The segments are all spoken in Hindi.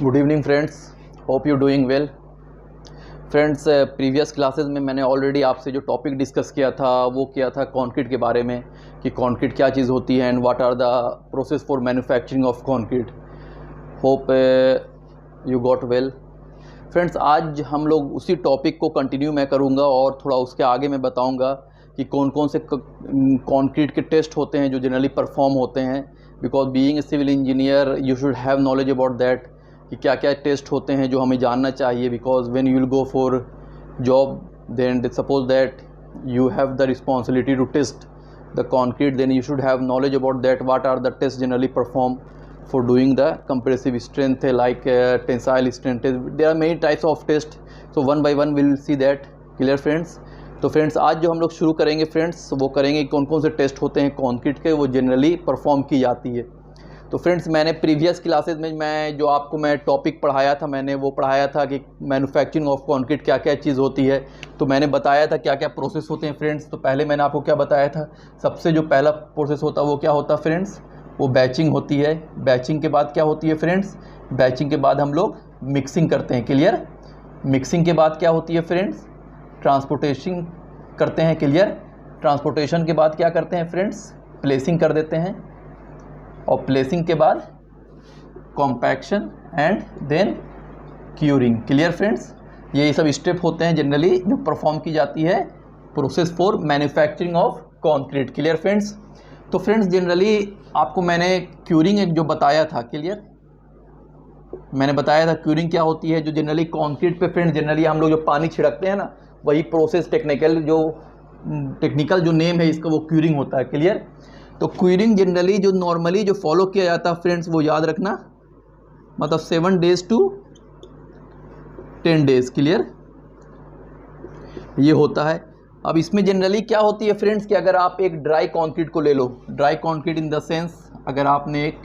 Good evening friends, hope you doing well. Friends, previous classes में मैंने ऑलरेडी आपसे जो टॉपिक डिस्कस किया था वो किया था कंक्रीट के बारे में कि कंक्रीट क्या चीज़ होती है and what are the process for manufacturing of concrete. Hope you got well. Friends, आज हम लोग उसी टॉपिक को कंटिन्यू मैं करूँगा और थोड़ा उसके आगे मैं बताऊँगा कि कौन कौन से कंक्रीट के टेस्ट होते हैं जो जनरली परफॉर्म होते हैं। Because being a civil engineer you should have knowledge about that कि क्या क्या टेस्ट होते हैं जो हमें जानना चाहिए। Because when you will go for job then suppose that you have the responsibility to test the concrete, then you should have knowledge about that what are the test generally perform for doing the compressive strength like tensile strength. There are many types of test, so one by one we will see that. Clear friends? तो फ्रेंड्स, आज जो हम लोग शुरू करेंगे फ्रेंड्स वो करेंगे कौन कौन से टेस्ट होते हैं कंक्रीट के, वो जनरली परफॉर्म की जाती है। तो फ्रेंड्स, मैंने प्रीवियस क्लासेस में मैं जो आपको मैं टॉपिक पढ़ाया था, मैंने वो पढ़ाया था कि मैन्युफैक्चरिंग ऑफ कंक्रीट क्या क्या चीज़ होती है। तो मैंने बताया था क्या क्या प्रोसेस होते हैं फ्रेंड्स। तो पहले मैंने आपको क्या बताया था, सबसे जो पहला प्रोसेस होता है वो क्या होता है फ्रेंड्स, वो बैचिंग होती है। बैचिंग के बाद क्या होती है फ्रेंड्स, बैचिंग के बाद हम लोग मिक्सिंग करते हैं। क्लियर? मिक्सिंग के बाद क्या होती है फ्रेंड्स, ट्रांसपोर्टेशन करते हैं। क्लियर? ट्रांसपोर्टेशन के बाद क्या करते हैं फ्रेंड्स, प्लेसिंग कर देते हैं। और प्लेसिंग के बाद compaction and then curing. Clear friends? ये सब स्टेप होते हैं जनरली जो परफॉर्म की जाती है process for manufacturing of concrete. Clear friends? तो फ्रेंड्स, जनरली आपको मैंने क्यूरिंग एक जो बताया था, क्लियर, मैंने बताया था क्यूरिंग क्या होती है। जो जनरली कंक्रीट पे फ्रेंड्स जनरली हम लोग जो पानी छिड़कते हैं ना, वही प्रोसेस टेक्निकल जो नेम है इसका वो क्यूरिंग होता है। क्लियर? तो क्यूरिंग जनरली जो नॉर्मली जो फॉलो किया जाता है फ्रेंड्स, वो याद रखना, मतलब 7 days to 10 days। क्लियर? ये होता है। अब इसमें जनरली क्या होती है फ्रेंड्स कि अगर आप एक ड्राई कंक्रीट को ले लो, dry concrete in the sense अगर आपने एक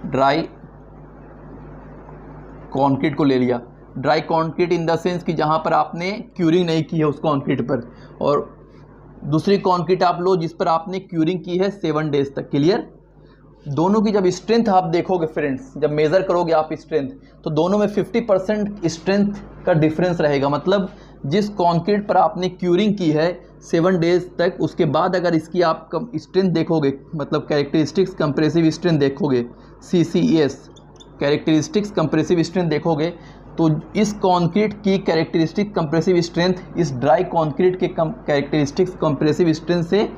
ड्राई कंक्रीट को ले लिया, dry concrete in the sense कि जहाँ पर आपने क्यूरिंग नहीं की है उस कंक्रीट पर, और दूसरी कंक्रीट आप लो जिस पर आपने क्यूरिंग की है 7 days तक। क्लियर? दोनों की जब स्ट्रेंथ आप देखोगे फ्रेंड्स, जब मेज़र करोगे आप स्ट्रेंथ, तो दोनों में 50% स्ट्रेंथ का डिफरेंस रहेगा। मतलब जिस कंक्रीट पर आपने क्यूरिंग की है 7 days तक, उसके बाद अगर इसकी आप स्ट्रेंथ देखोगे, मतलब कैरेक्टरिस्टिक्स कंप्रेसिव स्ट्रेंथ देखोगे, CCS कैरेक्टरिस्टिक्स कंप्रेसिव स्ट्रेंथ देखोगे, तो इस कंक्रीट की कैरेक्टरिस्टिक कंप्रेसिव स्ट्रेंथ इस ड्राई कंक्रीट के कैरेक्टरिस्टिक्स कंप्रेसिव स्ट्रेंथ से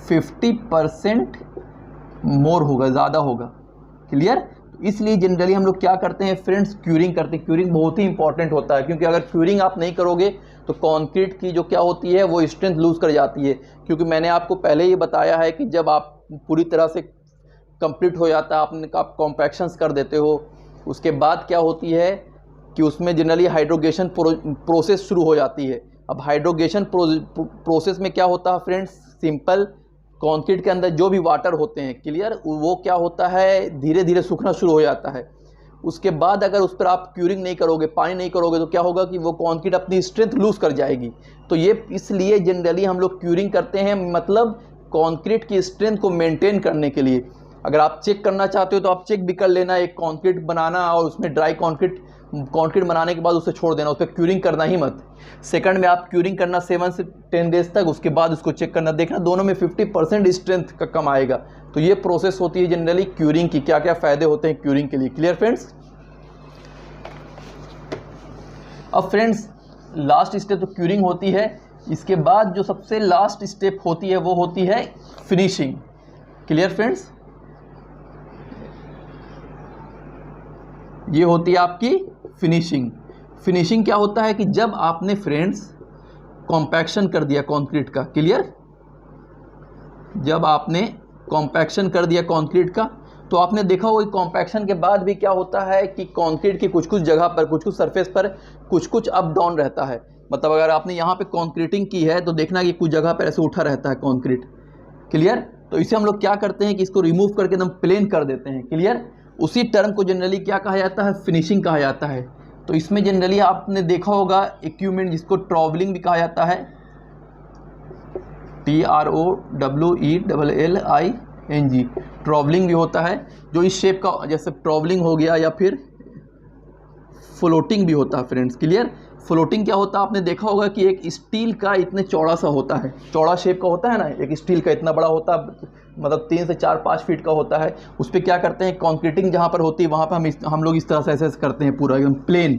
50% मोर होगा, ज़्यादा होगा। क्लियर? इसलिए जनरली हम लोग क्या करते हैं फ्रेंड्स, क्यूरिंग करते हैं। क्यूरिंग बहुत ही इंपॉर्टेंट होता है, क्योंकि अगर क्यूरिंग आप नहीं करोगे तो कंक्रीट की जो क्या होती है वो स्ट्रेंथ लूज़ कर जाती है। क्योंकि मैंने आपको पहले ही बताया है कि जब आप पूरी तरह से कंप्लीट हो जाता है, आप कॉम्पैक्शंस कर देते हो, उसके बाद क्या होती है कि उसमें जनरली हाइड्रोगेशन प्रोसेस शुरू हो जाती है। अब हाइड्रोगेशन प्रोसेस में क्या होता है फ्रेंड्स, सिंपल कंक्रीट के अंदर जो भी वाटर होते हैं, क्लियर, वो क्या होता है धीरे धीरे सूखना शुरू हो जाता है। उसके बाद अगर उस पर आप क्यूरिंग नहीं करोगे, पानी नहीं करोगे, तो क्या होगा कि वो कंक्रीट अपनी स्ट्रेंथ लूज़ कर जाएगी। तो ये इसलिए जनरली हम लोग क्यूरिंग करते हैं, मतलब कंक्रीट की स्ट्रेंथ को मेंटेन करने के लिए। अगर आप चेक करना चाहते हो तो आप चेक भी कर लेना, एक कंक्रीट बनाना और उसमें ड्राई कंक्रीट बनाने के बाद उसे छोड़ देना, उस पर क्यूरिंग करना ही मत। सेकंड में आप क्यूरिंग करना 7 से 10 days तक, उसके बाद उसको चेक करना, देखना दोनों में 50% स्ट्रेंथ का कम आएगा। तो ये प्रोसेस होती है जनरली क्यूरिंग की। क्या क्या फ़ायदे होते हैं क्यूरिंग के लिए। Clear friends? अब फ्रेंड्स, लास्ट स्टेप तो क्यूरिंग होती है। इसके बाद जो सबसे लास्ट स्टेप होती है वो होती है फिनिशिंग। Clear friends? ये होती है आपकी फिनिशिंग। फिनिशिंग क्या होता है कि जब आपने फ्रेंड्स कॉम्पैक्शन कर दिया कंक्रीट का, क्लियर, जब आपने कॉम्पैक्शन कर दिया कंक्रीट का, तो आपने देखा होगा कॉम्पैक्शन के बाद भी क्या होता है कि कंक्रीट की कुछ कुछ जगह पर, कुछ कुछ सरफेस पर कुछ कुछ अप डाउन रहता है। मतलब अगर आपने यहाँ पे कंक्रीटिंग की है तो देखना कि कुछ जगह पर ऐसे उठा रहता है कंक्रीट। क्लियर? तो इसे हम लोग क्या करते हैं कि इसको रिमूव करके एकदम प्लेन कर देते हैं। क्लियर? उसी टर्म को जनरली क्या कहा जाता है, फिनिशिंग कहा जाता है। तो इसमें जनरली आपने देखा होगा इक्विपमेंट जिसको ट्रॉवलिंग भी कहा जाता है, TROWELLING, ट्रॉवलिंग भी होता है, जो इस शेप का, जैसे ट्रॉवलिंग हो गया या फिर फ्लोटिंग भी होता है फ्रेंड्स। क्लियर? फ्लोटिंग क्या होता है, आपने देखा होगा कि एक स्टील का इतने चौड़ा सा होता है, चौड़ा शेप का होता है ना, एक स्टील का इतना बड़ा होता है, मतलब 3 से 4-5 फीट का होता है। उस पर क्या करते हैं, कंक्रीटिंग जहाँ पर होती है वहाँ पर हम लोग इस तरह से ऐसे करते हैं, पूरा एकदम प्लेन।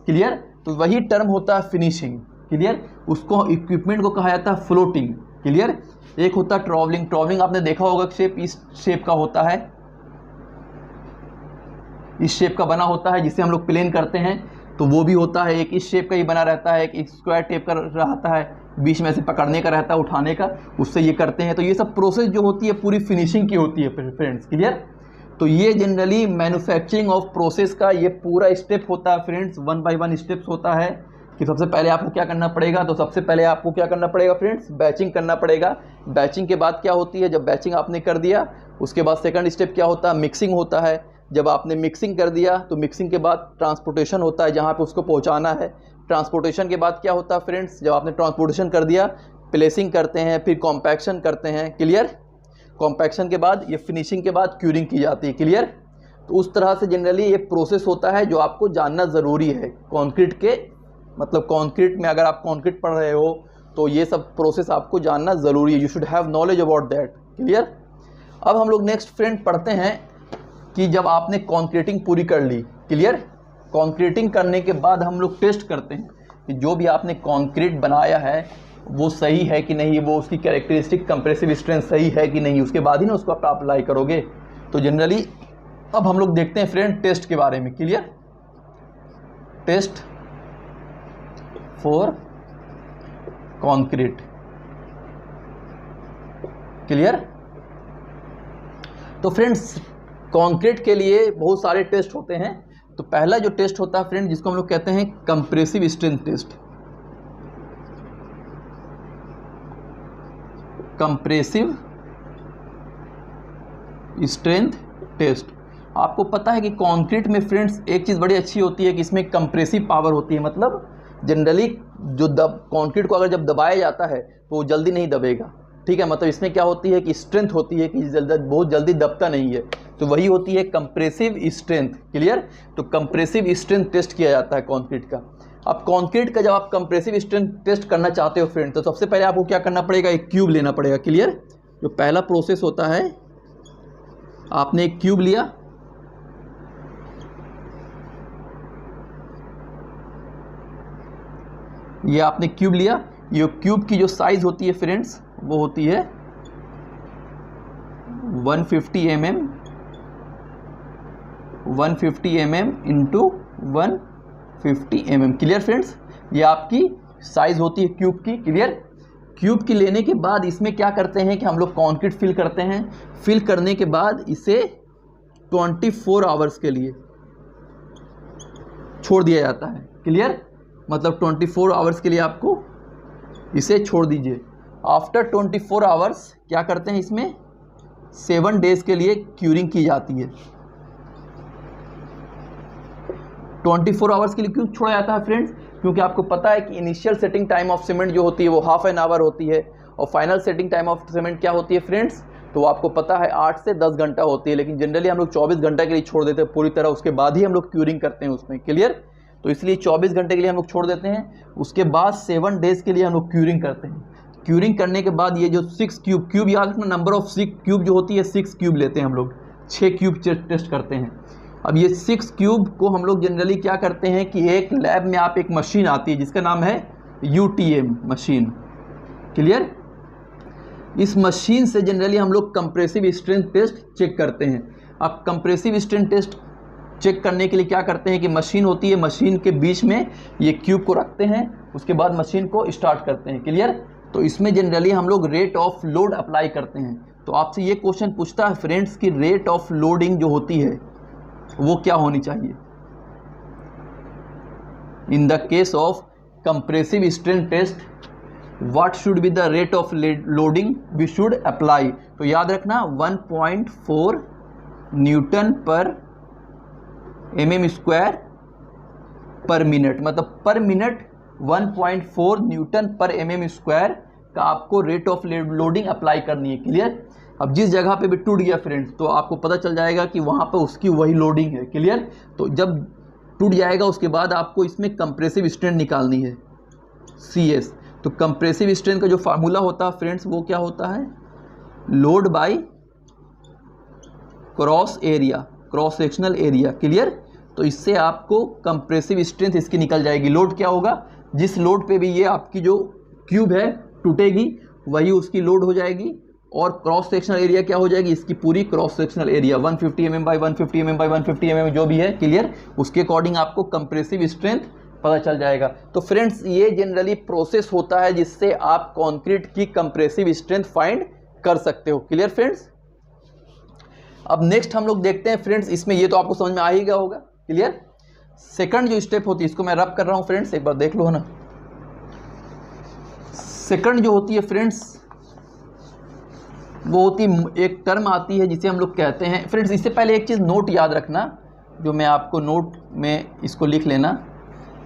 क्लियर? तो वही टर्म होता है फिनिशिंग। क्लियर? उसको इक्विपमेंट को कहा जाता है फ्लोटिंग। क्लियर? एक होता है ट्रॉवलिंग। ट्रॉवलिंग आपने देखा होगा शेप इस शेप का होता है, इस शेप का बना होता है जिसे हम लोग प्लेन करते हैं, तो वो भी होता है। एक इस शेप का ही बना रहता है, एक स्क्वायर टेप का रहता है, बीच में से पकड़ने का रहता है, उठाने का, उससे ये करते हैं। तो ये सब प्रोसेस जो होती है पूरी फिनिशिंग की होती है फ्रेंड्स। क्लियर? तो ये जनरली मैन्युफैक्चरिंग ऑफ प्रोसेस का ये पूरा स्टेप होता है फ्रेंड्स, 1 बाय 1 स्टेप्स होता है। कि सबसे पहले आपको क्या करना पड़ेगा, तो सबसे पहले आपको क्या करना पड़ेगा फ्रेंड्स, बैचिंग करना पड़ेगा। बैचिंग के बाद क्या होती है, जब बैचिंग आपने कर दिया उसके बाद सेकंड स्टेप क्या होता है, मिक्सिंग होता है। जब आपने मिक्सिंग कर दिया तो मिक्सिंग के बाद ट्रांसपोर्टेशन होता है, जहाँ पे उसको पहुँचाना है। ट्रांसपोर्टेशन के बाद क्या होता है फ्रेंड्स, जब आपने ट्रांसपोर्टेशन कर दिया, प्लेसिंग करते हैं, फिर कॉम्पैक्शन करते हैं। क्लियर? कॉम्पैक्शन के बाद ये फिनिशिंग के बाद क्यूरिंग की जाती है। क्लियर? तो उस तरह से जनरली ये प्रोसेस होता है जो आपको जानना ज़रूरी है कंक्रीट के, मतलब कंक्रीट में अगर आप कंक्रीट पढ़ रहे हो तो ये सब प्रोसेस आपको जानना ज़रूरी है। You should have knowledge about that. Clear? अब हम लोग नेक्स्ट फ्रेंड पढ़ते हैं कि जब आपने कंक्रीटिंग पूरी कर ली। क्लियर? कंक्रीटिंग करने के बाद हम लोग टेस्ट करते हैं कि जो भी आपने कंक्रीट बनाया है वो सही है कि नहीं, वो उसकी कैरेक्टरिस्टिक कंप्रेसिव स्ट्रेंथ सही है कि नहीं, उसके बाद ही ना उसको आप अप्लाई करोगे। तो जनरली अब हम लोग देखते हैं फ्रेंड टेस्ट के बारे में। Clear? Test for concrete. Clear? तो फ्रेंड्स कंक्रीट के लिए बहुत सारे टेस्ट होते हैं। तो पहला जो टेस्ट होता है फ्रेंड, जिसको हम लोग कहते हैं compressive strength test. Compressive strength test. आपको पता है कि कंक्रीट में फ्रेंड्स एक चीज़ बड़ी अच्छी होती है कि इसमें कंप्रेसिव पावर होती है। मतलब जनरली जो कंक्रीट को अगर जब दबाया जाता है तो वो जल्दी नहीं दबेगा। ठीक है? मतलब इसमें क्या होती है कि स्ट्रेंथ होती है कि बहुत जल्दी दबता नहीं है, तो वही होती है कंप्रेसिव स्ट्रेंथ। क्लियर? तो कंप्रेसिव स्ट्रेंथ टेस्ट किया जाता है कंक्रीट का। अब कंक्रीट का जब आप कंप्रेसिव स्ट्रेंथ टेस्ट करना चाहते हो फ्रेंड, तो सबसे पहले आपको क्या करना पड़ेगा, एक क्यूब लेना पड़ेगा। क्लियर? जो पहला प्रोसेस होता है, आपने एक क्यूब लिया, ये आपने क्यूब लिया। ये क्यूब की जो साइज होती है फ्रेंड्स वो होती है 150 mm 150 mm into 150 mm। Clear friends? ये आपकी साइज होती है क्यूब की। क्लियर? क्यूब की लेने के बाद इसमें क्या करते हैं कि हम लोग कंक्रीट फिल करते हैं। फिल करने के बाद इसे 24 आवर्स के लिए छोड़ दिया जाता है। क्लियर? मतलब 24 आवर्स के लिए आपको इसे छोड़ दीजिए। आफ्टर 24 आवर्स क्या करते हैं, इसमें 7 डेज के लिए क्यूरिंग की जाती है। 24 आवर्स के लिए क्यों छोड़ा जाता है फ्रेंड्स? क्योंकि आपको पता है कि initial setting time of cement जो होती है वो ½ एन आवर होती है, और final setting time of cement क्या होती है फ्रेंड्स, तो आपको पता है 8 से 10 घंटा होती है। लेकिन जनरली हम लोग 24 घंटा के लिए छोड़ देते हैं पूरी तरह, उसके बाद ही हम लोग क्यूरिंग करते हैं उसमें। क्लियर? तो इसलिए 24 घंटे के लिए हम लोग छोड़ देते हैं, उसके बाद 7 डेज के लिए हम लोग क्यूरिंग करते हैं। क्यूरिंग करने के बाद ये जो 6 क्यूब याद रखना, नंबर ऑफ 6 क्यूब जो होती है 6 क्यूब लेते हैं हम लोग, 6 क्यूब टेस्ट करते हैं। अब ये 6 क्यूब को हम लोग जनरली क्या करते हैं कि एक लैब में आप एक मशीन आती है जिसका नाम है UTM मशीन। क्लियर? इस मशीन से जनरली हम लोग कंप्रेसिव स्ट्रेंथ टेस्ट चेक करते हैं। अब कंप्रेसिव स्ट्रेंथ टेस्ट चेक करने के लिए क्या करते हैं कि मशीन होती है, मशीन के बीच में ये क्यूब को रखते हैं, उसके बाद मशीन को स्टार्ट करते हैं। क्लियर? तो इसमें जनरली हम लोग रेट ऑफ लोड अप्लाई करते हैं। तो आपसे ये क्वेश्चन पूछता है फ्रेंड्स कि रेट ऑफ लोडिंग जो होती है वो क्या होनी चाहिए in the case of compressive strength test, what should be the rate of loading we should apply. तो याद रखना 1.4 न्यूटन पर mm² पर मिनट, मतलब पर मिनट 1.4 न्यूटन पर mm² का आपको रेट ऑफ लोडिंग अप्लाई करनी है। क्लियर? अब जिस जगह पे भी टूट गया फ्रेंड्स तो आपको पता चल जाएगा कि वहाँ पर उसकी वही लोडिंग है। क्लियर? तो जब टूट जाएगा। उसके बाद आपको इसमें कंप्रेसिव स्ट्रेंथ निकालनी है CS। तो कंप्रेसिव स्ट्रेंथ का जो फार्मूला होता है फ्रेंड्स वो क्या होता है, load by cross area, cross sectional area. Clear. तो इससे आपको कंप्रेसिव स्ट्रेंथ इसकी निकल जाएगी। लोड क्या होगा, जिस लोड पे भी ये आपकी जो क्यूब है टूटेगी वही उसकी लोड हो जाएगी, और क्रॉस सेक्शनल एरिया क्या हो जाएगी, इसकी पूरी cross sectional area 150 mm by 150 mm by 150 mm जो भी है। क्लियर। उसके अकॉर्डिंग आपको कंप्रेसिव स्ट्रेंथ पता चल जाएगा। तो फ्रेंड्स ये जनरली प्रोसेस होता है जिससे आप कंक्रीट की कंप्रेसिव स्ट्रेंथ फाइंड कर सकते हो। Clear friends. अब नेक्स्ट हम लोग देखते हैं फ्रेंड्स, इसमें ये तो आपको समझ में आ ही गया होगा। क्लियर। सेकंड जो स्टेप होती है, इसको मैं रब कर रहा हूं फ्रेंड्स, एक बार देख लो है ना। सेकंड जो होती है फ्रेंड्स वो होती एक टर्म आती है जिसे हम लोग कहते हैं फ्रेंड्स, इससे पहले एक चीज़ नोट याद रखना, जो मैं आपको नोट में इसको लिख लेना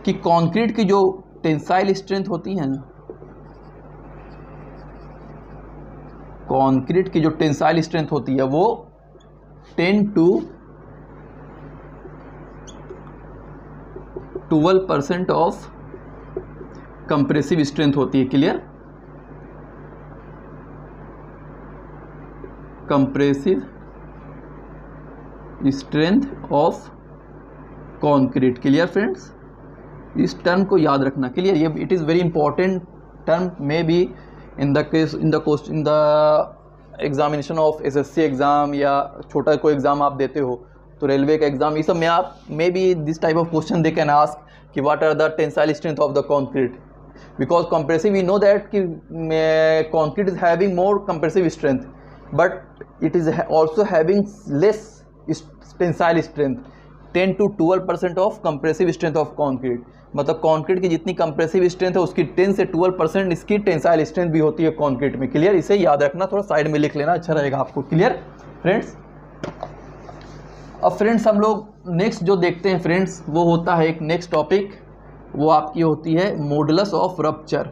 कि कंक्रीट की जो टेंसाइल स्ट्रेंथ होती है ना, कंक्रीट की जो टेंसाइल स्ट्रेंथ होती है वो 10 to 12% ऑफ कंप्रेसिव स्ट्रेंथ होती है। Clear. Compressive strength of concrete. Clear friends. इस टर्म को याद रखना। क्लियर। ये it is very important term, may be in the case in the examination of SSC exam या छोटा कोई एग्ज़ाम आप देते हो तो रेलवे का एग्ज़ाम, ये सब में आप maybe this type of question they can ask कि what are the tensile strength of the concrete, because compressive we know that कि concrete is having more compressive strength but it is also having less tensile strength, 10 to 12% of compressive strength of concrete. मतलब कंक्रीट की जितनी कंप्रेसिव स्ट्रेंथ है उसकी 10 से 12% इसकी टेंसाइल स्ट्रेंथ भी होती है कंक्रीट में। क्लियर। इसे याद रखना, थोड़ा साइड में लिख लेना, अच्छा रहेगा आपको। Clear friends. अब फ्रेंड्स हम लोग नेक्स्ट जो देखते हैं फ्रेंड्स वो होता है एक नेक्स्ट टॉपिक, वो आपकी होती है modulus of rupture.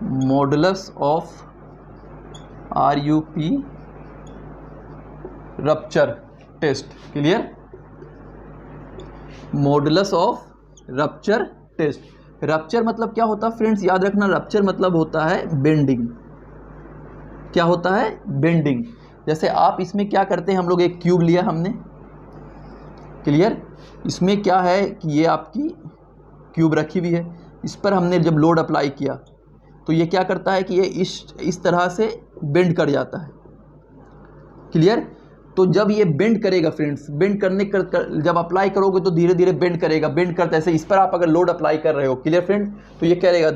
Modulus of RUP rupture test. Clear. Modulus of rupture test. Rupture मतलब क्या होता है फ्रेंड्स, याद रखना, रप्चर मतलब होता है बेंडिंग। क्या होता है, बेंडिंग। जैसे आप इसमें क्या करते हैं, हम लोग एक क्यूब लिया हमने। क्लियर। इसमें क्या है कि ये आपकी क्यूब रखी हुई है, इस पर हमने जब लोड अप्लाई किया तो ये क्या करता है कि ये इस तरह से बेंड कर जाता है। क्लियर। तो जब ये बेंड करेगा फ्रेंड्स, बेंड करने जब अप्लाई करोगे तो धीरे धीरे बेंड करेगा। बेंड करता ऐसे, इस पर आप अगर लोड अप्लाई कर रहे हो, क्लियर फ्रेंड्स, तो ये क्या रहेगा,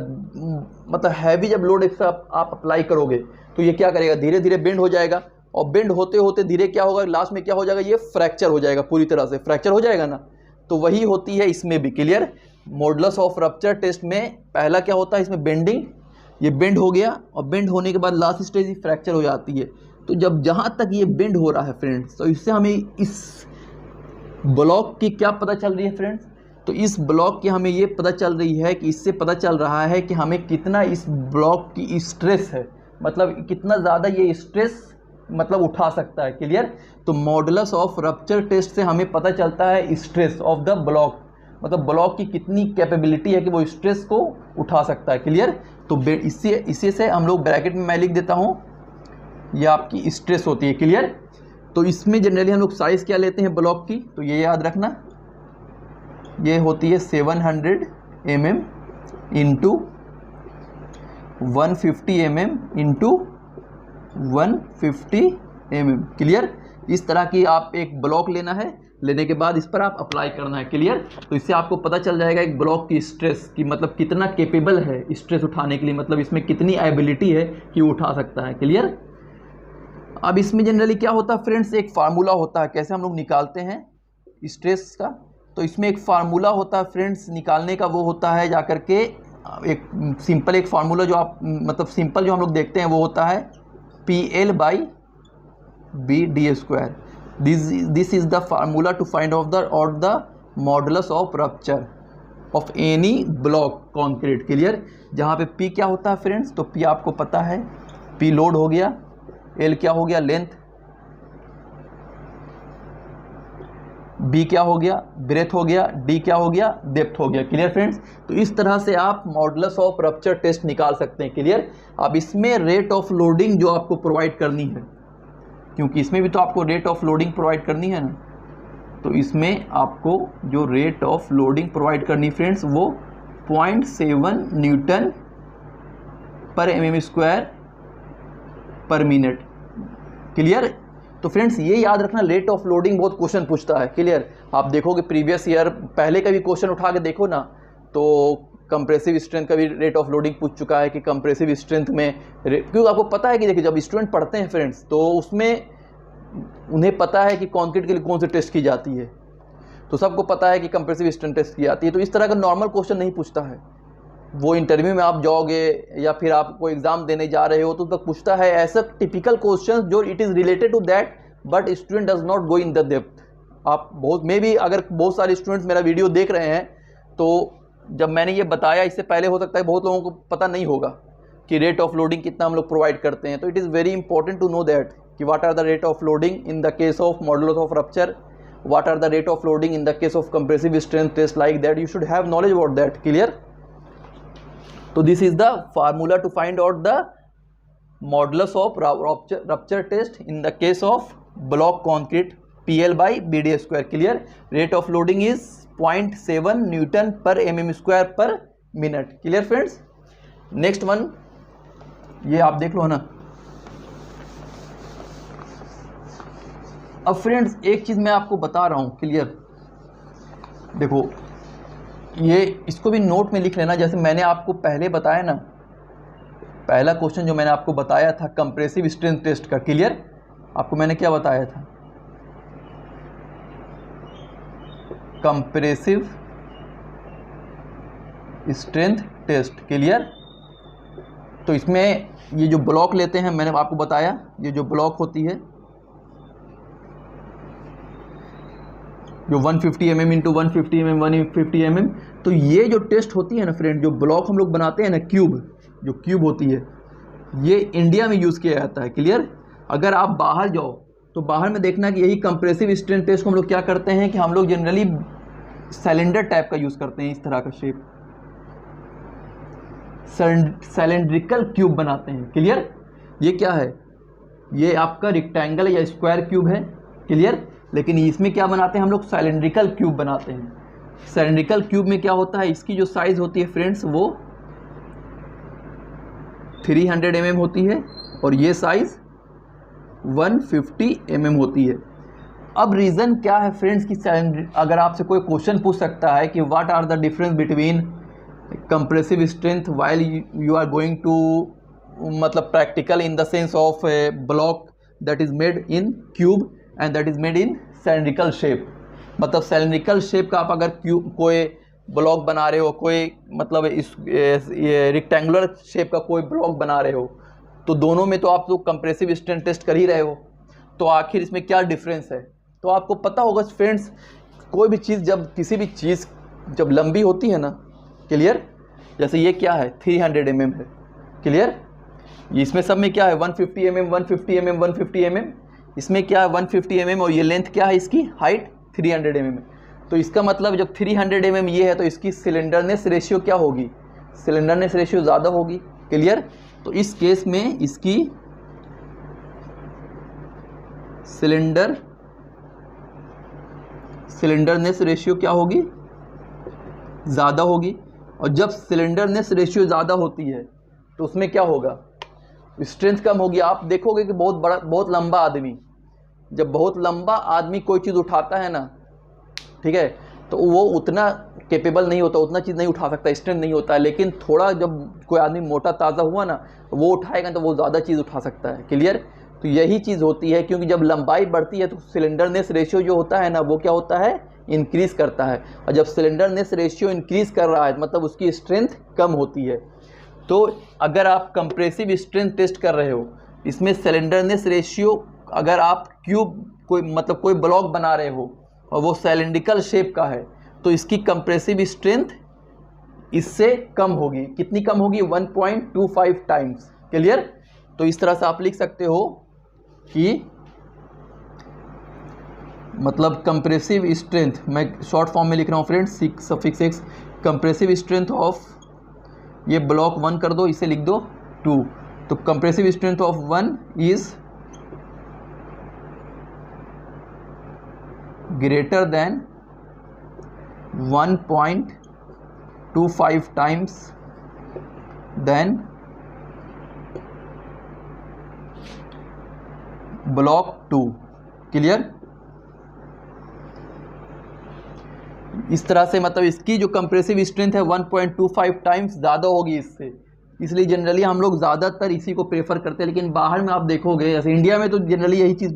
मतलब हैवी जब लोड इस पर आप अप्लाई करोगे तो ये क्या करेगा, धीरे धीरे बेंड हो जाएगा, और बेंड होते होते धीरे क्या होगा, लास्ट में क्या हो जाएगा, ये फ्रैक्चर हो जाएगा, पूरी तरह से फ्रैक्चर हो जाएगा ना। तो वही होती है इसमें भी। Clear. Modulus of rupture test में पहला क्या होता है, इसमें बेंडिंग, ये बेंड हो गया, और बेंड होने के बाद लास्ट स्टेज फ्रैक्चर हो जाती है। तो जब जहाँ तक ये बेंड हो रहा है फ्रेंड्स, तो इससे हमें इस ब्लॉक की क्या पता चल रही है फ्रेंड्स, तो इस ब्लॉक की हमें ये पता चल रही है कि इससे पता चल रहा है कि हमें कितना इस ब्लॉक की स्ट्रेस है, मतलब कितना ज़्यादा ये स्ट्रेस मतलब उठा सकता है। क्लियर। तो मॉडुलस ऑफ रप्चर टेस्ट से हमें पता चलता है स्ट्रेस ऑफ द ब्लॉक, मतलब ब्लॉक की कितनी कैपेबिलिटी है कि वो स्ट्रेस को उठा सकता है। क्लियर। तो इसी से हम लोग ब्रैकेट में मैं लिख देता हूँ, ये आपकी स्ट्रेस होती है। क्लियर। तो इसमें जनरली हम लोग साइज़ क्या लेते हैं ब्लॉक की, तो ये याद रखना, ये होती है 700 mm into 150 mm into 150 mm। Clear. इस तरह की आप एक ब्लॉक लेना है, लेने के बाद इस पर आप अप्लाई करना है। क्लियर। तो इससे आपको पता चल जाएगा एक ब्लॉक की स्ट्रेस की, मतलब कितना केपेबल है स्ट्रेस उठाने के लिए, मतलब इसमें कितनी एबिलिटी है कि उठा सकता है। क्लियर। अब इसमें जनरली क्या होता है फ्रेंड्स, एक फार्मूला होता है कैसे हम लोग निकालते हैं स्ट्रेस का। तो इसमें एक फार्मूला होता है फ्रेंड्स निकालने का, वो होता है जाकर के एक सिंपल एक फार्मूला जो आप मतलब सिंपल जो हम लोग देखते हैं वो होता है PL/B/d²। This is the formula to find out the modulus of rupture of any block concrete. Clear. जहाँ पे P क्या होता है फ्रेंड्स, तो P आपको पता है, P लोड हो गया, L क्या हो गया, लेंथ, बी क्या हो गया, ब्रेथ हो गया, डी क्या हो गया, डेप्थ हो गया। Clear friends? तो इस तरह से आप मॉडुलस ऑफ रप्चर टेस्ट निकाल सकते हैं। क्लियर? अब इसमें रेट ऑफ लोडिंग जो आपको प्रोवाइड करनी है, क्योंकि इसमें भी तो आपको रेट ऑफ लोडिंग प्रोवाइड करनी है ना, तो इसमें आपको जो रेट ऑफ लोडिंग प्रोवाइड करनी फ्रेंड्स वो 0.7 न्यूटन पर mm² पर मिनट। क्लियर? तो फ्रेंड्स ये याद रखना, रेट ऑफ लोडिंग बहुत क्वेश्चन पूछता है। क्लियर? आप देखोगे प्रीवियस ईयर पहले का भी क्वेश्चन उठा के देखो ना, तो कंप्रेसिव स्ट्रेंथ का भी रेट ऑफ लोडिंग पूछ चुका है कि कंप्रेसिव स्ट्रेंथ में क्योंकि आपको पता है कि देखिए जब स्टूडेंट पढ़ते हैं फ्रेंड्स तो उसमें उन्हें पता है कि कंक्रीट के लिए कौन सी टेस्ट की जाती है, तो सबको पता है कि कंप्रेसिव स्ट्रेंथ टेस्ट की जाती है। तो इस तरह का नॉर्मल क्वेश्चन नहीं पूछता है, वो इंटरव्यू में आप जाओगे या फिर आप कोई एग्जाम देने जा रहे हो तो तक पूछता है ऐसा टिपिकल क्वेश्चन जो it is related to that, but student does not go in the depth. आप बहुत मे भी अगर बहुत सारे स्टूडेंट्स मेरा वीडियो देख रहे हैं तो जब मैंने ये बताया इससे पहले हो सकता है बहुत लोगों को पता नहीं होगा कि रेट ऑफ लोडिंग कितना हम लोग प्रोवाइड करते हैं। तो it is very important to know that कि what are the rate of loading in the case of modulus of rupture, what are the rate of loading in the case of compressive strength test, like that you should have knowledge about that. Clear? तो this is the formula to find out the modulus of rupture test in the case of block concrete PL/BD²। Clear? Rate of loading is 0.7 Newton पर mm² पर minute. Clear friends? Next one ये आप देख लो ना। अब फ्रेंड्स एक चीज मैं आपको बता रहा हूं। क्लियर? देखो ये इसको भी नोट में लिख लेना, जैसे मैंने आपको पहले बताया ना, पहला क्वेश्चन जो मैंने आपको बताया था कंप्रेसिव स्ट्रेंथ टेस्ट का। क्लियर? आपको मैंने क्या बताया था? Compressive strength test. क्लियर? तो इसमें ये जो ब्लॉक लेते हैं मैंने आपको बताया, ये जो ब्लॉक होती है जो 150 mm इंटू 150 mm 150 mm, तो ये जो टेस्ट होती है ना फ्रेंड, जो ब्लॉक हम लोग बनाते हैं ना, क्यूब, जो क्यूब होती है, ये इंडिया में यूज़ किया जाता है। क्लियर? अगर आप बाहर जाओ तो बाहर में देखना कि यही कंप्रेसिव स्ट्रेंथ टेस्ट को हम लोग क्या करते हैं कि हम लोग जनरली सिलेंडर टाइप का यूज़ करते हैं, इस तरह का शेप सिलेंड्रिकल क्यूब बनाते हैं। क्लियर? ये क्या है? ये आपका रेक्टेंगल या स्क्वायर क्यूब है। क्लियर? लेकिन इसमें क्या बनाते हैं हम लोग? सिलेंड्रिकल क्यूब बनाते हैं। सिलेंड्रिकल क्यूब में क्या होता है, इसकी जो साइज़ होती है फ्रेंड्स वो 300 mm होती है और ये साइज़ 150 mm होती है। अब रीज़न क्या है फ्रेंड्स कि अगर आपसे कोई क्वेश्चन पूछ सकता है कि what are the difference between compressive strength while you are going to, मतलब practical in the sense of block that is made in cube and that is made in cylindrical shape. मतलब सिलेंड्रिकल शेप का आप अगर क्यूब कोई ब्लॉक बना रहे हो, कोई मतलब इस रेक्टेंगुलर शेप का कोई ब्लॉक बना रहे हो, तो दोनों में तो आप लोग कंप्रेसिव स्ट्रेंथ टेस्ट कर ही रहे हो, तो आखिर इसमें क्या डिफरेंस है? तो आपको पता होगा फ्रेंड्स, कोई भी चीज़ जब किसी भी चीज़ जब लंबी होती है ना, क्लियर, जैसे ये क्या है 300 mm है। क्लियर? इसमें सब में क्या है 150 mm 150 mm 150 mm, इसमें क्या है 150 mm और ये लेंथ क्या है इसकी हाइट 300 mm। तो इसका मतलब जब 300 mm ये है तो इसकी सिलेंडरनेस रेशियो क्या होगी? सिलेंडरनेस रेशियो ज़्यादा होगी। क्लियर? तो इस केस में इसकी सिलेंडरनेस रेशियो क्या होगी? ज़्यादा होगी। और जब सिलेंडरनेस रेशियो ज़्यादा होती है तो उसमें क्या होगा? स्ट्रेंथ कम होगी। आप देखोगे कि बहुत लंबा आदमी, जब बहुत लंबा आदमी कोई चीज़ उठाता है ना, ठीक है, तो वो उतना कैपेबल नहीं होता, उतना चीज़ नहीं उठा सकता, स्ट्रेंथ नहीं होता है। लेकिन थोड़ा जब कोई आदमी मोटा ताज़ा हुआ ना, वो उठाएगा तो वो ज़्यादा चीज़ उठा सकता है। क्लियर? तो यही चीज़ होती है, क्योंकि जब लंबाई बढ़ती है तो सिलेंडरनेस रेशियो जो होता है ना, वो क्या होता है? इंक्रीज़ करता है। और जब सिलेंडरनेस रेशियो इंक्रीज़ कर रहा है मतलब उसकी स्ट्रेंथ कम होती है। तो अगर आप कंप्रेसिव स्ट्रेंथ टेस्ट कर रहे हो, इसमें सिलेंडरनेस रेशियो, अगर आप क्यूब कोई ब्लॉक बना रहे हो और वो सिलेंड्रिकल शेप का है, तो इसकी कंप्रेसिव स्ट्रेंथ इससे कम होगी। कितनी कम होगी? 1.25 टाइम्स। क्लियर? तो इस तरह से आप लिख सकते हो कि मतलब कंप्रेसिव स्ट्रेंथ, मैं शॉर्ट फॉर्म में लिख रहा हूँ friends, suffix x, compressive strength of, ये ब्लॉक 1 कर दो, इसे लिख दो 2, तो compressive strength of 1 is greater than 1.25 times than block 2। Clear? इस तरह से मतलब इसकी जो कंप्रेसिव स्ट्रेंथ है 1.25 टाइम्स ज़्यादा होगी इससे, इसलिए जनरली हम लोग ज़्यादातर इसी को प्रेफर करते हैं। लेकिन बाहर में आप देखोगे, जैसे इंडिया में तो जनरली यही चीज़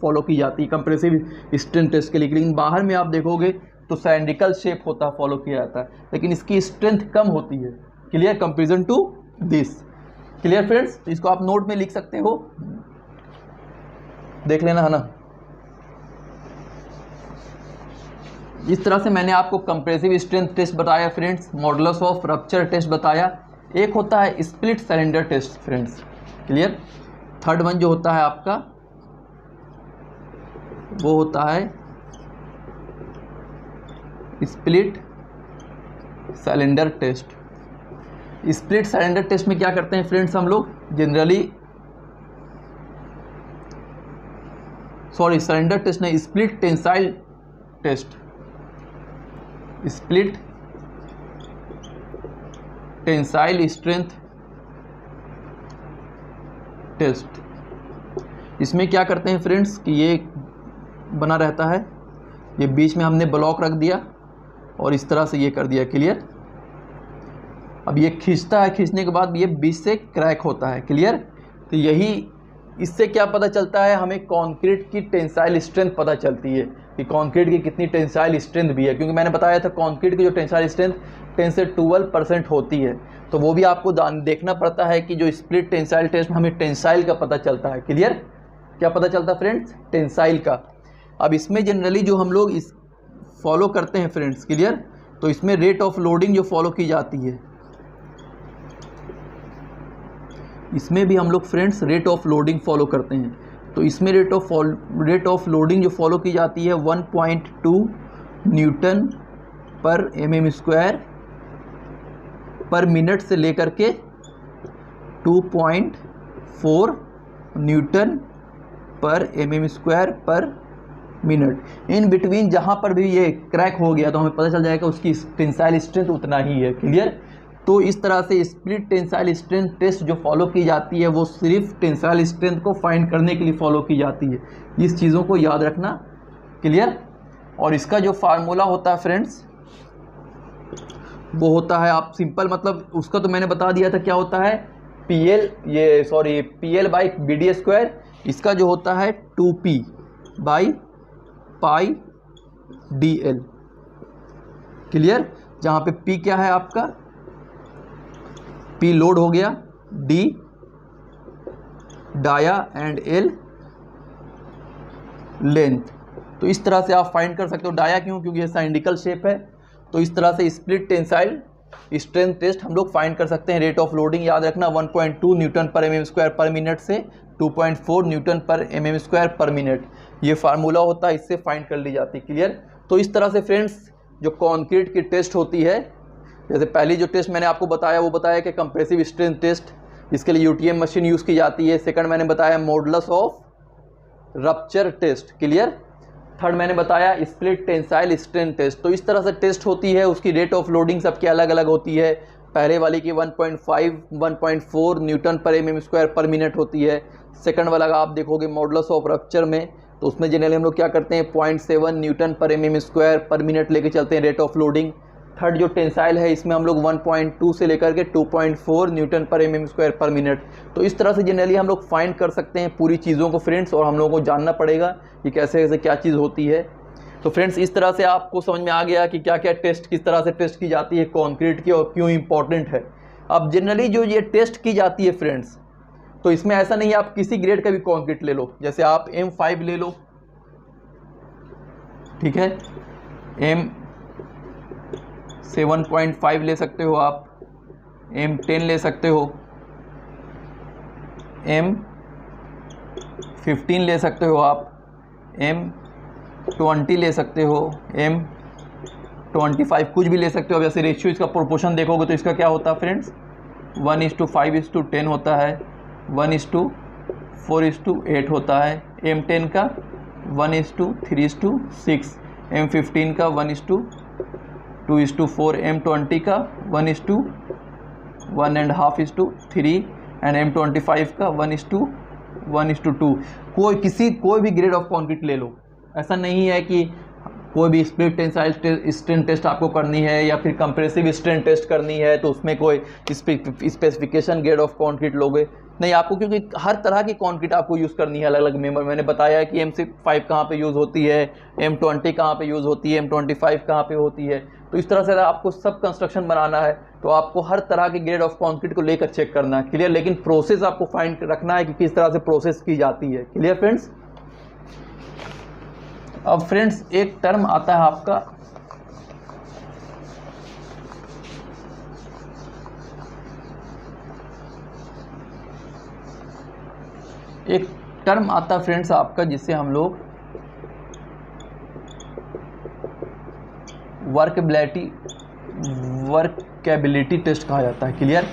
फॉलो की जाती है कंप्रेसिव स्ट्रेंथ टेस्ट के लिए, लेकिन बाहर में आप देखोगे तो सिलेंड्रिकल शेप होता है, फॉलो किया जाता है, लेकिन इसकी स्ट्रेंथ कम होती है। Clear? Comparison to this. Clear friends? तो इसको आप नोट में लिख सकते हो, देख लेना है ना। इस तरह से मैंने आपको कंप्रेसिव स्ट्रेंथ टेस्ट बताया friends, modulus of rupture test बताया, एक होता है split cylinder test friends. Clear? Third one जो होता है आपका वो होता है split cylinder test. Split cylinder test में क्या करते हैं फ्रेंड्स हम लोग जनरली, सॉरी सिलेंडर टेस्ट नहीं, split tensile test, split tensile strength test. इसमें क्या करते हैं फ्रेंड्स कि ये बना रहता है, ये बीच में हमने ब्लॉक रख दिया और इस तरह से ये कर दिया। क्लियर? अब ये खींचता है, खींचने के बाद ये बीच से क्रैक होता है। क्लियर? तो यही, इससे क्या पता चलता है हमें, कंक्रीट की टेंसाइल स्ट्रेंथ पता चलती है कि कंक्रीट की कितनी टेंसाइल स्ट्रेंथ भी है, क्योंकि मैंने बताया था कंक्रीट की जो टेंसाइल स्ट्रेंथ 10 से 12% होती है, तो वो भी आपको देखना पड़ता है कि जो स्प्लिट टेंसाइल टेस्ट में हमें टेंसाइल का पता चलता है। क्लियर? क्या पता चलता है फ्रेंड्स? टेंसाइल का। अब इसमें जनरली जो हम लोग इस फॉलो करते हैं फ्रेंड्स, क्लियर, तो इसमें रेट ऑफ लोडिंग जो फॉलो की जाती है, इसमें भी हम लोग friends rate of loading follow करते हैं। तो इसमें रेट ऑफ लोडिंग जो फॉलो की जाती है 1.2 न्यूटन पर mm² पर मिनट से लेकर के 2.4 न्यूटन पर mm² पर मिनट। इन बिटवीन जहाँ पर भी ये क्रैक हो गया तो हमें पता चल जाएगा उसकी टेंसाइल स्ट्रेंथ उतना ही है। क्लियर? तो इस तरह से स्प्लिट टेंसाइल स्ट्रेंथ टेस्ट जो फॉलो की जाती है वो सिर्फ टेंसाइल स्ट्रेंथ को फाइंड करने के लिए फॉलो की जाती है। इस चीज़ों को याद रखना। क्लियर? और इसका जो फार्मूला होता है फ्रेंड्स वो होता है, आप सिंपल मतलब उसका तो मैंने बता दिया था क्या होता है, PL/BD²। इसका जो होता है 2P/πDL। क्लियर? जहाँ पे P क्या है आपका, P लोड हो गया, D dia and L length. तो इस तरह से आप फाइंड कर सकते हो। डाया क्यों? क्योंकि ये सिलिंड्रिकल शेप है। तो इस तरह से स्प्लिट टेंसाइल स्ट्रेंथ टेस्ट हम लोग फाइंड कर सकते हैं। रेट ऑफ लोडिंग याद रखना 1.2 न्यूटन पर mm² पर मिनट से 2.4 न्यूटन पर mm² पर मिनट, ये फार्मूला होता है, इससे फाइंड कर ली जाती है। क्लियर? तो इस तरह से फ्रेंड्स जो कंक्रीट की टेस्ट होती है, जैसे पहली जो टेस्ट मैंने आपको बताया वो बताया कि कंप्रेसिव स्ट्रेंथ टेस्ट, इसके लिए UTM मशीन यूज़ की जाती है। सेकंड मैंने बताया modulus of rupture test. Clear? Third मैंने बताया स्प्लिट टेंसाइल स्ट्रेंथ टेस्ट। तो इस तरह से टेस्ट होती है, उसकी रेट ऑफ लोडिंग सबकी अलग अलग होती है। पहले वाली की 1.5 1.4 न्यूटन पर mm² पर मिनट होती है। सेकंड वाला आप देखोगे मॉडुलस ऑफ रप्चर में, तो उसमें जनरली हम लोग क्या करते हैं 0.7 न्यूटन पर mm² पर मिनट लेके चलते हैं रेट ऑफ लोडिंग। थर्ड जो टेंसाइल है इसमें हम लोग 1.2 से लेकर के 2.4 न्यूटन पर mm² पर मिनट। तो इस तरह से जनरली हम लोग फाइंड कर सकते हैं पूरी चीज़ों को फ्रेंड्स, और हम लोगों को जानना पड़ेगा कि कैसे कैसे क्या चीज़ होती है। तो फ्रेंड्स इस तरह से आपको समझ में आ गया कि क्या क्या टेस्ट किस तरह से टेस्ट की जाती है कंक्रीट की और क्यों इंपॉर्टेंट है। अब जनरली जो ये टेस्ट की जाती है फ्रेंड्स, तो इसमें ऐसा नहीं है आप किसी ग्रेड का भी कंक्रीट ले लो, जैसे आप M5 ले लो, ठीक है, M7.5 ले सकते हो आप, M10 ले सकते हो, M15 ले सकते हो आप, 20 ले सकते हो, M25 कुछ भी ले सकते हो। अब जैसे रेशियो इसका प्रोपोर्शन देखोगे तो इसका क्या होता है फ्रेंड्स, 1:5:10 होता है, 1:4:8 होता है। M10 का 1:3:6, M15 का 1:2:4, M20 का 1:1.5:3 एंड M25 का 1:1:2। कोई भी ग्रेड ऑफ कंक्रीट ले लो, ऐसा नहीं है कि कोई भी स्प्लिट टेंसाइल स्ट्रेंथ टेस्ट आपको करनी है या फिर कंप्रेसिव स्ट्रेंथ टेस्ट करनी है तो उसमें कोई स्पेसिफिकेशन ग्रेड ऑफ कंक्रीट लोगे नहीं आपको, क्योंकि हर तरह की कंक्रीट आपको यूज़ करनी है अलग अलग मेंबर। मैंने बताया है कि M5 कहाँ पे यूज़ होती है, M20 कहाँ पे यूज़ होती है, M25 कहाँ पे होती है। तो इस तरह से आपको सब कंस्ट्रक्शन बनाना है तो आपको हर तरह के ग्रेड ऑफ कंक्रीट को लेकर चेक करना है, क्लियर। लेकिन प्रोसेस आपको फाइंड रखना है कि किस तरह से प्रोसेस की जाती है, क्लियर फ्रेंड्स। अब फ्रेंड्स एक टर्म आता है आपका फ्रेंड्स आपका जिसे हम लोग वर्कएबिलिटी टेस्ट कहा जाता है, क्लियर।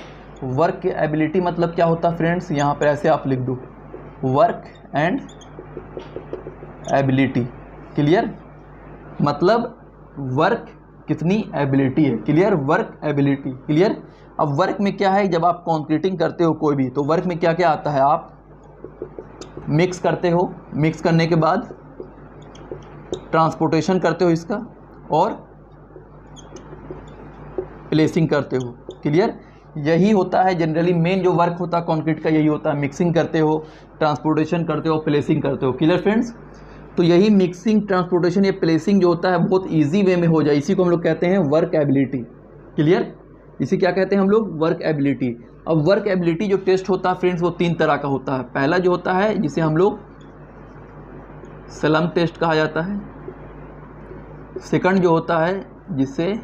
वर्कएबिलिटी मतलब क्या होता है फ्रेंड्स, यहाँ पर ऐसे आप लिख दो वर्क एंड एबिलिटी, क्लियर। मतलब वर्क कितनी एबिलिटी है, क्लियर, वर्क एबिलिटी, क्लियर। अब वर्क में क्या है, जब आप कंक्रीटिंग करते हो कोई भी तो वर्क में क्या क्या आता है, आप मिक्स करते हो, मिक्स करने के बाद ट्रांसपोर्टेशन करते हो इसका और प्लेसिंग करते हो, क्लियर। यही होता है जनरली मेन जो वर्क होता है कंक्रीट का, यही होता है, मिक्सिंग करते हो, ट्रांसपोर्टेशन करते हो, प्लेसिंग करते हो, क्लियर फ्रेंड्स। तो यही मिक्सिंग, ट्रांसपोर्टेशन, ये प्लेसिंग जो होता है बहुत इजी वे में हो जाए, इसी को हम लोग कहते हैं वर्क एबिलिटी, क्लियर। इसी क्या कहते हैं हम लोग, वर्क एबिलिटी। अब वर्क एबिलिटी जो टेस्ट होता है फ्रेंड्स वो 3 तरह का होता है। पहला जो होता है जिसे हम लोग स्लम टेस्ट कहा जाता है, सेकंड जो होता है जिसे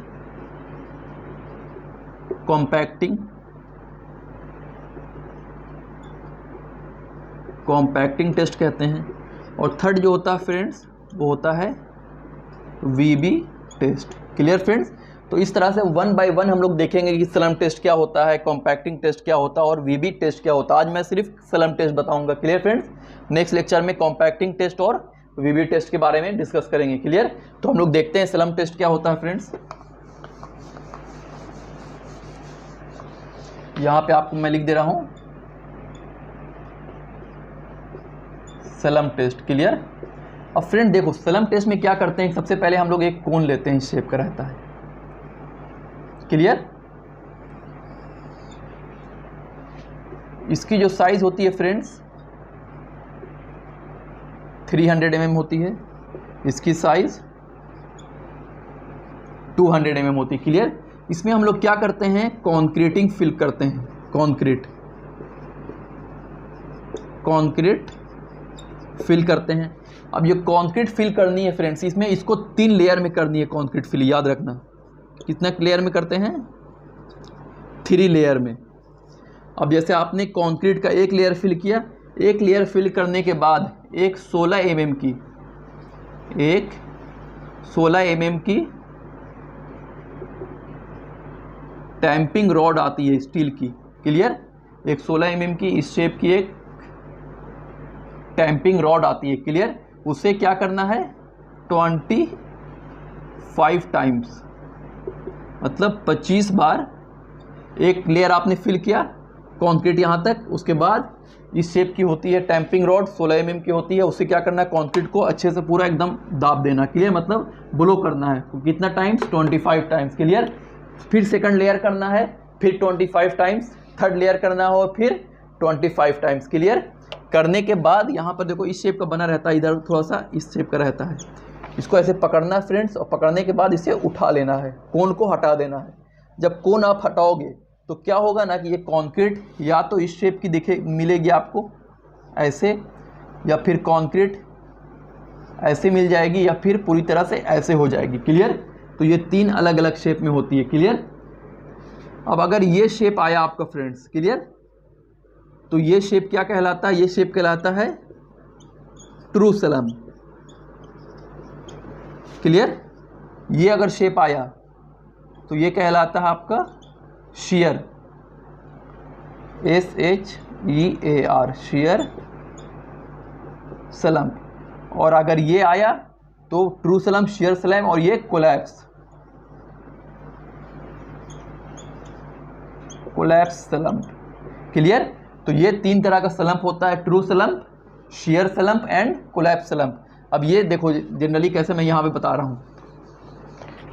कॉम्पैक्टिंग टेस्ट कहते हैं, और थर्ड जो होता है फ्रेंड्स वो होता है वीबी टेस्ट, क्लियर फ्रेंड्स। तो इस तरह से 1 बाय 1 हम लोग देखेंगे कि स्लम टेस्ट क्या होता है, कॉम्पैक्टिंग टेस्ट क्या होता है और वीबी टेस्ट क्या होता है। आज मैं सिर्फ स्लम टेस्ट बताऊंगा, क्लियर फ्रेंड्स। नेक्स्ट लेक्चर में कॉम्पैक्टिंग टेस्ट और वीबी टेस्ट के बारे में डिस्कस करेंगे, क्लियर। तो हम लोग देखते हैं स्लम टेस्ट क्या होता है फ्रेंड्स। यहाँ पे आपको मैं लिख दे रहा हूँ स्लम टेस्ट, क्लियर। अब फ्रेंड देखो स्लम टेस्ट में क्या करते हैं, सबसे पहले हम लोग एक कोन लेते हैं, इस शेप का रहता है, क्लियर। इसकी जो साइज होती है फ्रेंड्स 300 mm होती है, इसकी साइज 200 mm होती है, क्लियर। इसमें हम लोग क्या करते हैं, कॉन्क्रीटिंग फिल करते हैं, कॉन्क्रीट फिल करते हैं। अब ये कंक्रीट फिल करनी है फ्रेंड्स, इसमें इसको 3 लेयर में करनी है कंक्रीट फिल, याद रखना। कितना लेयर में करते हैं, 3 लेयर में। अब जैसे आपने कंक्रीट का एक लेयर फिल किया, एक लेयर फिल करने के बाद एक 16 mm की टैंपिंग रॉड आती है स्टील की, क्लियर। एक 16 mm की इस शेप की एक टैंपिंग रॉड आती है, क्लियर। उसे क्या करना है 25 टाइम्स, मतलब 25 बार एक लेयर आपने फिल किया कंक्रीट यहाँ तक। उसके बाद इस शेप की होती है टैंपिंग रॉड, 16 mm की होती है। उससे क्या करना है, कंक्रीट को अच्छे से पूरा एकदम दाब देना, क्लियर, मतलब ब्लो करना है। कितना टाइम्स, 25 टाइम्स, क्लियर। फिर सेकंड लेयर करना है, फिर 25 टाइम्स, थर्ड लेयर करना हो फिर 25 टाइम्स, क्लियर। करने के बाद यहाँ पर देखो इस शेप का बना रहता है, इधर थोड़ा सा इस शेप का रहता है। इसको ऐसे पकड़ना है फ्रेंड्स, और पकड़ने के बाद इसे उठा लेना है, कोन को हटा देना है। जब कोन आप हटाओगे तो क्या होगा ना कि ये कंक्रीट या तो इस शेप की दिखे मिलेगी आपको ऐसे, या फिर कंक्रीट ऐसे मिल जाएगी, या फिर पूरी तरह से ऐसे हो जाएगी, क्लियर। तो ये 3 अलग अलग शेप में होती है, क्लियर। अब अगर ये शेप आया आपका फ्रेंड्स, क्लियर, तो ये शेप क्या कहलाता है, ये शेप कहलाता है ट्रू स्लम, क्लियर। ये अगर शेप आया तो ये कहलाता है आपका shear, SHEAR, shear slump। और अगर ये आया तो ट्रू स्लम्प, shear slump, और ये कोलैप्स स्लम्प। क्लियर। तो ये 3 तरह का स्लम्प होता है, true slump, shear slump and collapse slump. अब ये देखो जनरली कैसे मैं यहाँ पे बता रहा हूँ,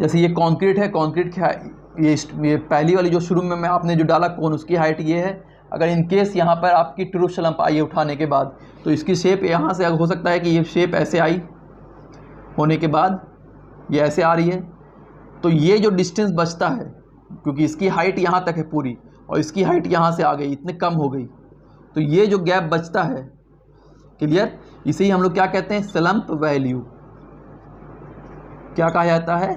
जैसे ये कंक्रीट है, कंक्रीट क्या है, ये पहली वाली जो शुरू में मैं आपने जो डाला कोन, उसकी हाइट ये है। अगर इन केस यहाँ पर आपकी ट्रू स्लम्प आई उठाने के बाद, तो इसकी शेप यहाँ से हो सकता है कि ये शेप ऐसे आई, होने के बाद ये ऐसे आ रही है। तो ये जो डिस्टेंस बचता है, क्योंकि इसकी हाइट यहाँ तक है पूरी और इसकी हाइट यहाँ से आ गई, इतने कम हो गई, तो ये जो गैप बचता है, क्लियर, इसे ही हम लोग क्या कहते हैं, स्लम्प वैल्यू। क्या कहा जाता है,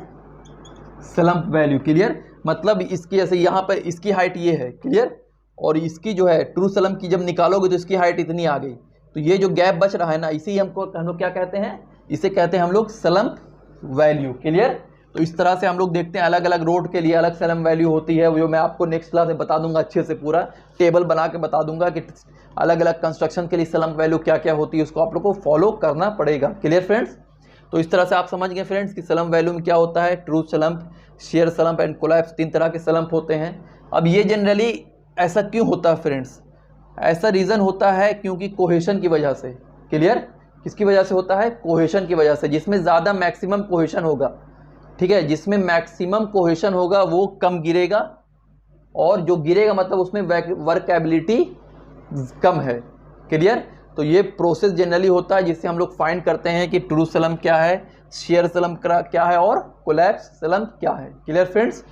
स्लम्प वैल्यू। क्लियर। मतलब इसकी जैसे यहाँ पर इसकी हाइट ये है, क्लियर, और इसकी जो है ट्रू स्लम्प की जब निकालोगे तो इसकी हाइट इतनी आ गई, तो ये जो गैप बच रहा है ना, इसी हम लोग क्या कहते हैं, इसे कहते हैं हम लोग स्लम्प वैल्यू। क्लियर। तो इस तरह से हम लोग देखते हैं, अलग अलग रोड के लिए अलग स्लम्प वैल्यू होती है, जो मैं आपको नेक्स्ट क्लास में बता दूंगा, अच्छे से पूरा टेबल बना के बता दूंगा कि अलग अलग कंस्ट्रक्शन के लिए स्लम्प वैल्यू क्या क्या होती है, उसको आप लोग को फॉलो करना पड़ेगा। Clear friends. तो इस तरह से आप समझ गए फ्रेंड्स कि स्लम्प वैल्यू में क्या होता है, true slump, shear slump and collapse, 3 तरह के स्लम्प होते हैं। अब ये जनरली ऐसा क्यों होता है फ्रेंड्स, ऐसा रीज़न होता है क्योंकि कोहेशन की वजह से। क्लियर। किसकी वजह से होता है, कोहेशन की वजह से, जिसमें ज़्यादा मैक्सिमम कोहेशन होगा, ठीक है, जिसमें मैक्सिमम कोहेशन होगा वो कम गिरेगा, और जो गिरेगा मतलब उसमें वर्केबिलिटी कम है। क्लियर। तो ये प्रोसेस जनरली होता है जिससे हम लोग फाइंड करते हैं कि ट्रू स्लम्प क्या है, shear स्लम्प क्या है, और कोलैप्स स्लम्प क्या है। Clear friends.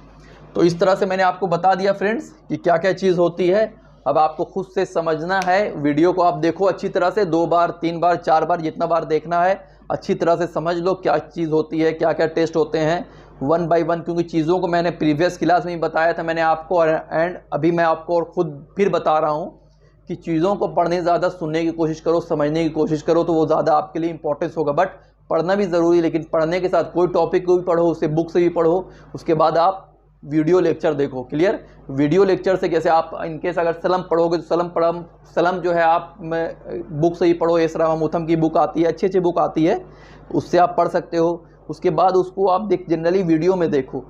तो इस तरह से मैंने आपको बता दिया फ्रेंड्स कि क्या क्या चीज़ होती है। अब आपको खुद से समझना है, वीडियो को आप देखो अच्छी तरह से, 2 बार 3 बार 4 बार जितना बार देखना है, अच्छी तरह से समझ लो क्या चीज़ होती है, क्या क्या टेस्ट होते हैं, 1 बाय 1, क्योंकि चीज़ों को मैंने प्रीवियस क्लास में ही बताया था मैंने आपको, एंड अभी मैं आपको और खुद फिर बता रहा हूँ कि चीज़ों को पढ़ने ज़्यादा सुनने की कोशिश करो, समझने की कोशिश करो, तो वो ज़्यादा आपके लिए इंपॉर्टेंस होगा। बट पढ़ना भी ज़रूरी, लेकिन पढ़ने के साथ कोई टॉपिक को भी पढ़ो, उसे बुक से भी पढ़ो, उसके बाद आप वीडियो लेक्चर देखो। क्लियर। वीडियो लेक्चर से जैसे आप इनकेस अगर स्लम्प पढ़ोगे तो स्लम्प जो है आप बुक से ही पढ़ो, एस रामामूर्थम की बुक आती है, अच्छी अच्छी बुक आती है, उससे आप पढ़ सकते हो। उसके बाद उसको आप जनरली वीडियो में देखो,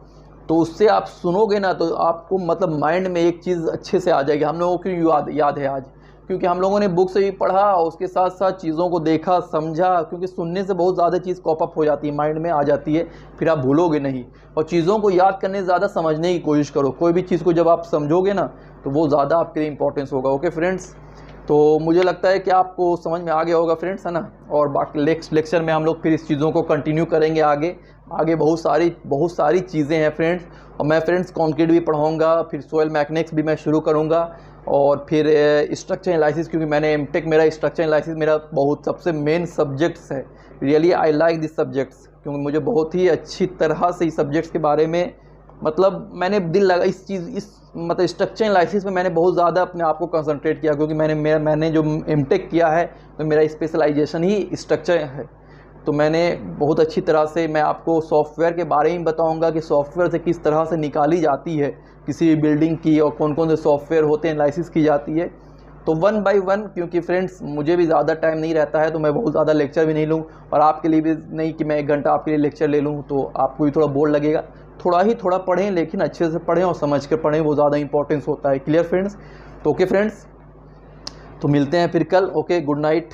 तो उससे आप सुनोगे ना तो आपको मतलब माइंड में एक चीज़ अच्छे से आ जाएगी। हम लोगों को याद है आज, क्योंकि हम लोगों ने बुक से भी पढ़ा और उसके साथ साथ चीज़ों को देखा, समझा, क्योंकि सुनने से बहुत ज़्यादा चीज़ कॉप अप हो जाती है, माइंड में आ जाती है, फिर आप भूलोगे नहीं। और चीज़ों को याद करने ज़्यादा समझने की कोशिश करो, कोई भी चीज़ को जब आप समझोगे ना तो वो ज़्यादा आपके लिए इंपॉर्टेंस होगा। Okay friends. तो मुझे लगता है कि आपको समझ में आ गया होगा फ्रेंड्स, है ना। और बाकी नेक्स्ट लेक्चर में हम लोग फिर इस चीज़ों को कंटिन्यू करेंगे आगे बहुत सारी चीज़ें हैं फ्रेंड्स। और मैं फ्रेंड्स कंक्रीट भी पढ़ाऊँगा, फिर सॉइल मैकेनिक्स भी मैं शुरू करूँगा, और फिर स्ट्रक्चर एनालिसिस, क्योंकि मैंने एमटेक, मेरा स्ट्रक्चर एनालिसिस मेरा बहुत सबसे मेन सब्जेक्ट्स है। Really I like this subjects, क्योंकि मुझे बहुत ही अच्छी तरह से इस सब्जेक्ट्स के बारे में मतलब मैंने दिल लगा इस मतलब स्ट्रक्चर एनालिसिस में मैंने बहुत ज़्यादा अपने आप को कंसंट्रेट किया, क्योंकि मैंने जो एमटेक किया है तो मेरा स्पेशलाइजेशन ही स्ट्रक्चर है। तो मैंने बहुत अच्छी तरह से मैं आपको सॉफ्टवेयर के बारे में बताऊंगा कि सॉफ्टवेयर से किस तरह से निकाली जाती है किसी भी बिल्डिंग की, और कौन कौन से सॉफ्टवेयर होते हैं, एनालिसिस की जाती है। तो 1 बाय 1, क्योंकि फ्रेंड्स मुझे भी ज़्यादा टाइम नहीं रहता है, तो मैं बहुत ज़्यादा लेक्चर भी नहीं लूँ, और आपके लिए भी नहीं कि मैं 1 घंटा आपके लिए लेक्चर ले लूँ, तो आपको भी थोड़ा बोर लगेगा। थोड़ा पढ़ें, लेकिन अच्छे से पढ़ें और समझ कर पढ़ें, वो ज़्यादा इंपॉर्टेंस होता है। Clear friends. तो ओके फ्रेंड्स, तो मिलते हैं फिर कल। Okay, good night.